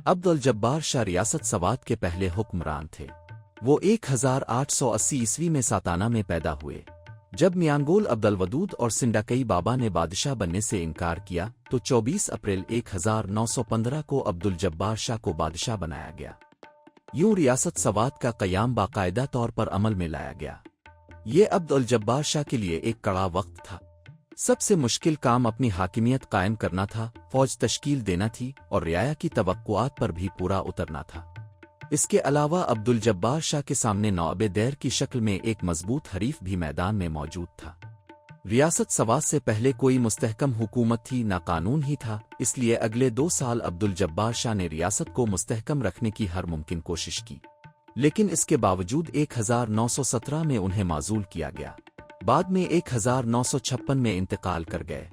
عبدالجبار شاہ ریاست سوات کے پہلے حکمران تھے۔ وہ 1880 عیسوی میں ساتانہ میں پیدا ہوئے۔ جب میانگول عبدالودود اور سنڈاکئی بابا نے بادشاہ بننے سے انکار کیا تو 24 اپریل 1915 کو عبدالجبار شاہ کو بادشاہ بنایا گیا۔ یوں ریاست سوات کا قیام باقاعدہ طور پر عمل میں لایا گیا۔ یہ عبدالجبار شاہ کے لیے ایک کڑا وقت تھا۔ سب سے مشکل کام اپنی حاکمیت قائم کرنا تھا، فوج تشکیل دینا تھی اور رعایا کی توقعات پر بھی پورا اترنا تھا۔ اس کے علاوہ عبدالجبار شاہ کے سامنے نواب دیر کی شکل میں ایک مضبوط حریف بھی میدان میں موجود تھا۔ ریاست سوات سے پہلے کوئی مستحکم حکومت تھی نہ قانون ہی تھا، اس لیے اگلے 2 سال عبدالجبار شاہ نے ریاست کو مستحکم رکھنے کی ہر ممکن کوشش کی، لیکن اس کے باوجود 1917 میں انہیں معزول کیا گیا۔ بعد میں 1956 میں انتقال کر گئے۔